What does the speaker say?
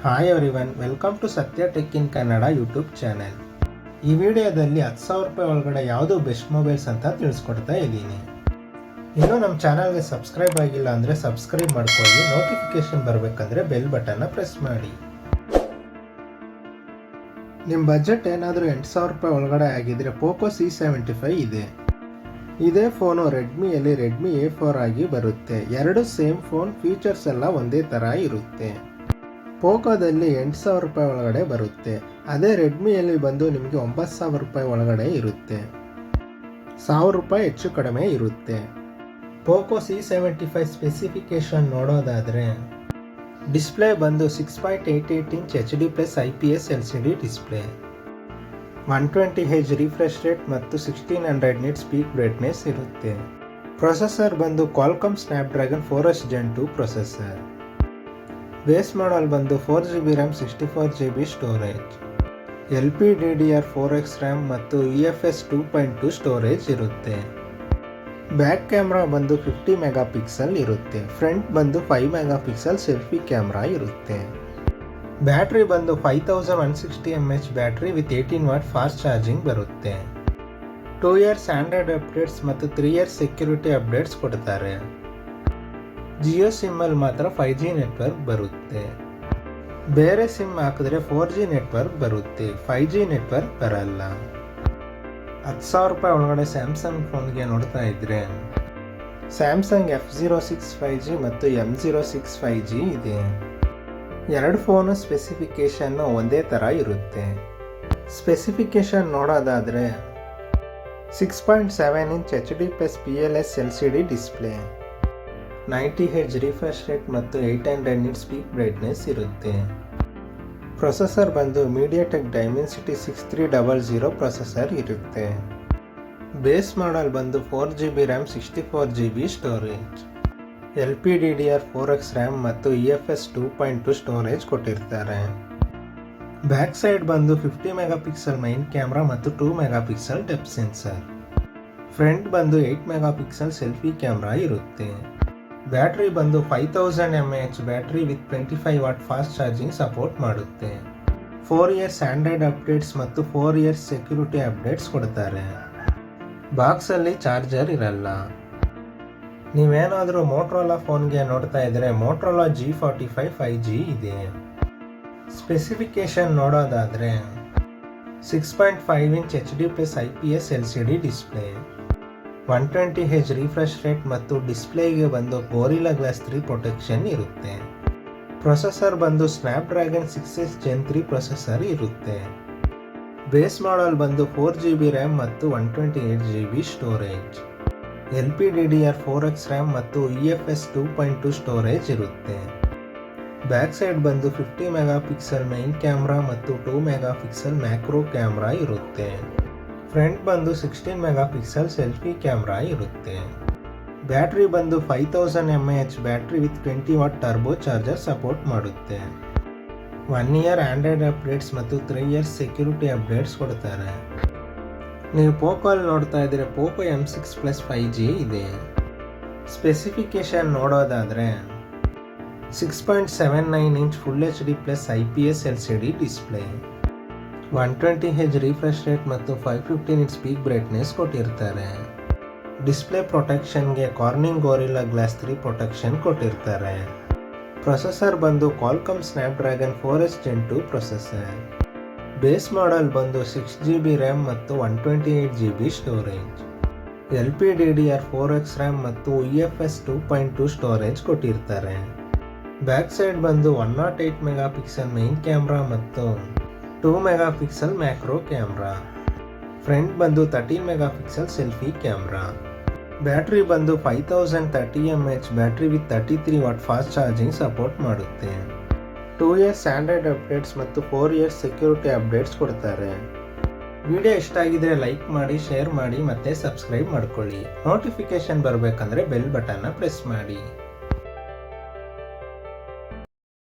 Hi everyone, welcome to ಸತ್ಯ tech in Kannada YouTube channel. ಈ ವಿಡಿಯೋದಲ್ಲಿ 10,000 ರೂಪಾಯಿ ಒಳಗಡೆ ಯಾವುದು ಬೆಸ್ಟ್ ಮೊಬೈಲ್ಸ್ ಅಂತ ತಿಳಿಸ್ಕೊಡ್ತಾ ಇದ್ದೀನಿ. ಇನ್ನೂ ನಮ್ಮ ಚಾನಲ್ಗೆ ಸಬ್ಸ್ಕ್ರೈಬ್ ಆಗಿಲ್ಲ ಅಂದರೆ ಸಬ್ಸ್ಕ್ರೈಬ್ ಮಾಡ್ಕೊಳ್ಳಿ. ನೋಟಿಫಿಕೇಶನ್ ಬರಬೇಕಂದ್ರೆ ಬೆಲ್ ಬಟನ್ನ ಪ್ರೆಸ್ ಮಾಡಿ. ನಿಮ್ಮ ಬಜೆಟ್ ಏನಾದರೂ 8,000 ರೂಪಾಯಿ ಒಳಗಡೆ ಆಗಿದ್ರೆ ಪೋಕೋ C75 ಇದೆ. ಇದೇ ಫೋನು ರೆಡ್ಮಿಯಲ್ಲಿ ರೆಡ್ಮಿ A4 ಆಗಿ ಬರುತ್ತೆ. ಎರಡು ಸೇಮ್ ಫೋನ್, ಫೀಚರ್ಸ್ ಎಲ್ಲ ಒಂದೇ ಥರ ಇರುತ್ತೆ. ಪೋಕೋದಲ್ಲಿ 8,000 ರೂಪಾಯಿ ಒಳಗಡೆ ಬರುತ್ತೆ. ಅದೇ ರೆಡ್ಮಿಯಲ್ಲಿ ಬಂದು ನಿಮಗೆ 9,000 ರೂಪಾಯಿ ಒಳಗಡೆ ಇರುತ್ತೆ. 1,000 ರೂಪಾಯಿ ಹೆಚ್ಚು ಕಡಿಮೆ ಇರುತ್ತೆ. ಪೋಕೋ C75 ಸ್ಪೆಸಿಫಿಕೇಶನ್ ನೋಡೋದಾದರೆ ಡಿಸ್ಪ್ಲೇ ಬಂದು 6.88 inch HD+ IPS LCD display, 120Hz refresh rate ಮತ್ತು 1600 ನಿಟ್ಸ್ ಪೀಕ್ ಬ್ರೈಟ್ನೆಸ್ ಇರುತ್ತೆ. ಪ್ರೊಸೆಸರ್ ಬಂದು Qualcomm Snapdragon 4H Gen 2 processor. Base model ಬಂದು 4GB RAM 64GB storage, LPDDR4X RAM ಮತ್ತು UFS 2.2 ಸ್ಟೋರೇಜ್ ಇರುತ್ತೆ. Back camera ಬಂದು 50 megapixel ಇರುತ್ತೆ. Front ಬಂದು 5 megapixel selfie camera ಇರುತ್ತೆ. ಬ್ಯಾಟ್ರಿ ಬಂದು 5160 mAh battery with 18 what fast charging ಬರುತ್ತೆ. 2 ಇಯರ್ಸ್ ಆಂಡ್ರಾಯ್ಡ್ ಅಪ್ಡೇಟ್ಸ್ ಮತ್ತು 3 ಇಯರ್ಸ್ ಸೆಕ್ಯೂರಿಟಿ ಅಪ್ಡೇಟ್ಸ್ ಕೊಡ್ತಾರೆ. ಜಿಯೋ ಸಿಮ್ಮಲ್ಲಿ ಮಾತ್ರ 5G ನೆಟ್ವರ್ಕ್ ಬರುತ್ತೆ. ಬೇರೆ ಸಿಮ್ ಹಾಕಿದ್ರೆ 4G ನೆಟ್ವರ್ಕ್ ಬರುತ್ತೆ, 5G ನೆಟ್ವರ್ಕ್ ಬರಲ್ಲ. 10,000 ರೂಪಾಯಿ ಒಳಗಡೆ ಸ್ಯಾಮ್ಸಂಗ್ ಫೋನ್ಗೆ ನೋಡ್ತಾ ಇದ್ರೆ ಸ್ಯಾಮ್ಸಂಗ್ F06 5G ಮತ್ತು M06 5G ಇದೆ. ಎರಡು ಫೋನು ಸ್ಪೆಸಿಫಿಕೇಶನ್ನು ಒಂದೇ ಥರ ಇರುತ್ತೆ. ಸ್ಪೆಸಿಫಿಕೇಶನ್ ನೋಡೋದಾದರೆ 6.7 inch HD+ PLS LCD display, 90Hz refresh rate ಮತ್ತು 800 ನಿಟ್ಸ್ ಪೀಕ್ ಬ್ರೈಟ್ನೆಸ್ ಇರುತ್ತೆ. ಪ್ರೊಸೆಸರ್ ಬಂದು ಮೀಡಿಯಾಟೆಕ್ ಡೈಮೆನ್ಸಿಟಿ 6300 ಪ್ರೊಸೆಸರ್ ಇರುತ್ತೆ. ಬೇಸ್ ಮಾಡಲ್ ಬಂದು 4GB RAM 64GB storage, LPDDR4X RAM ಮತ್ತು UFS 2.2 ಸ್ಟೋರೇಜ್ ಕೊಟ್ಟಿರ್ತಾರೆ. ಬ್ಯಾಕ್ ಸೈಡ್ ಬಂದು 50 ಮೆಗಾಪಿಕ್ಸೆಲ್ ಮೈನ್ ಕ್ಯಾಮ್ರಾ ಮತ್ತು 2 ಮೆಗಾಪಿಕ್ಸೆಲ್ ಡೆಪ್ತ್ ಸೆನ್ಸರ್. ಫ್ರಂಟ್ ಬಂದು 8 ಮೆಗಾಪಿಕ್ಸೆಲ್ ಸೆಲ್ಫಿ ಕ್ಯಾಮ್ರಾ ಇರುತ್ತೆ. ಬ್ಯಾಟ್ರಿ ಬಂದು 5000 mAh battery with 25 what fast charging support ಮಾಡುತ್ತೆ. 4 ಇಯರ್ಸ್ ಆಂಡ್ರಾಯ್ಡ್ ಅಪ್ಡೇಟ್ಸ್ ಮತ್ತು 4 years security updates ಕೊಡ್ತಾರೆ. ಬಾಕ್ಸಲ್ಲಿ ಚಾರ್ಜರ್ ಇರಲ್ಲ. ನೀವೇನಾದರೂ ಮೋಟ್ರೋಲಾ ಫೋನ್ಗೆ ನೋಡ್ತಾ ಇದ್ರೆ ಮೋಟ್ರೋಲಾ G45 5G ಇದೆ. ಸ್ಪೆಸಿಫಿಕೇಶನ್ ನೋಡೋದಾದರೆ 6.5 inch HD+ IPS LCD display, 120Hz refresh rate ಮತ್ತು ಡಿಸ್ಪ್ಲೇಗೆ ಬಂದು ಗೋರಿಲ್ಲಾ ಗ್ಲಾಸ್ 3 ಪ್ರೊಟೆಕ್ಷನ್ ಇರುತ್ತೆ. ಪ್ರೊಸೆಸರ್ ಬಂದು ಸ್ನ್ಯಾಪ್ಡ್ರ್ಯಾಗನ್ 6H Gen 3 ಪ್ರೊಸೆಸರ್ ಇರುತ್ತೆ. ಬೇಸ್ ಮಾಡಲ್ ಬಂದು 4GB RAM ಮತ್ತು 128GB ಸ್ಟೋರೇಜ್, LPDDR4X RAM ಮತ್ತು UFS 2.2 ಸ್ಟೋರೇಜ್ ಇರುತ್ತೆ. ಬ್ಯಾಕ್ ಸೈಡ್ ಬಂದು 50 ಮೆಗಾಪಿಕ್ಸೆಲ್ ಮೈನ್ ಕ್ಯಾಮ್ರಾ ಮತ್ತು 2 ಮೆಗಾಪಿಕ್ಸೆಲ್ ಮ್ಯಾಕ್ರೋ ಕ್ಯಾಮ್ರಾ ಇರುತ್ತೆ. ಫ್ರಂಟ್ ಬಂದು 16 ಮೆಗಾಪಿಕ್ಸೆಲ್ ಸೆಲ್ಫಿ ಕ್ಯಾಮ್ರಾ ಇರುತ್ತೆ. ಬ್ಯಾಟ್ರಿ ಬಂದು 5000 mAh battery with 20 what turbo charger support ಮಾಡುತ್ತೆ. 1 ಇಯರ್ ಆಂಡ್ರಾಯ್ಡ್ ಅಪ್ಡೇಟ್ಸ್ ಮತ್ತು 3 ಇಯರ್ಸ್ ಸೆಕ್ಯೂರಿಟಿ ಅಪ್ಡೇಟ್ಸ್ ಕೊಡ್ತಾರೆ. ನೀವು ಪೋಕೋಲ್ಲಿ ನೋಡ್ತಾ ಇದ್ರೆ ಪೋಕೋ M6 Plus 5G ಇದೆ. ಸ್ಪೆಸಿಫಿಕೇಶನ್ ನೋಡೋದಾದರೆ 6.79 inch full HD+ IPS LCD display, 120Hz refresh rate ಮತ್ತು 550 ನಿಟ್ಸ್ ಪೀಕ್ ಬ್ರೈಟ್ನೆಸ್ ಕೊಟ್ಟಿರ್ತಾರೆ. ಡಿಸ್ಪ್ಲೇ ಪ್ರೊಟೆಕ್ಷನ್ಗೆ ಕಾರ್ನಿಂಗ್ ಗೋರಿಲ್ಲಾ ಗ್ಲಾಸ್ 3 ಪ್ರೊಟೆಕ್ಷನ್ ಕೊಟ್ಟಿರ್ತಾರೆ. ಪ್ರೊಸೆಸರ್ ಬಂದು Qualcomm Snapdragon 4H Gen 2 processor. Base model ಬಂದು 6GB RAM ಮತ್ತು 128GB storage, LPDDR4X RAM ಮತ್ತು UFS 2.2 storage ಕೊಟ್ಟಿರ್ತಾರೆ. Back side ಬಂದು 108 ಮೆಗಾಪಿಕ್ಸೆಲ್ ಮೈನ್ ಕ್ಯಾಮ್ರಾ ಮತ್ತು 2 ಮೆಗಾಪಿಕ್ಸೆಲ್ ಮ್ಯಾಕ್ರೋ ಕ್ಯಾಮ್ರಾ. ಫ್ರಂಟ್ ಬಂದು 13 ಮೆಗಾಪಿಕ್ಸೆಲ್ ಸೆಲ್ಫಿ ಕ್ಯಾಮ್ರಾ. ಬ್ಯಾಟ್ರಿ ಬಂದು 5030 mAh battery with 33 what fast charging support ಮಾಡುತ್ತೆ. 2 years Android updates ಮತ್ತು 4 years security updates ಕೊಡ್ತಾರೆ. Video ಇಷ್ಟ ಆಗಿದ್ರೆ ಲೈಕ್ ಮಾಡಿ, ಶೇರ್ ಮಾಡಿ ಮತ್ತು ಸಬ್ಸ್ಕ್ರೈಬ್ ಮಾಡ್ಕೊಳ್ಳಿ. ನೋಟಿಫಿಕೇಶನ್ ಬರಬೇಕಂದ್ರೆ ಬೆಲ್ ಬಟನ್ನ ಪ್ರೆಸ್ ಮಾಡಿ.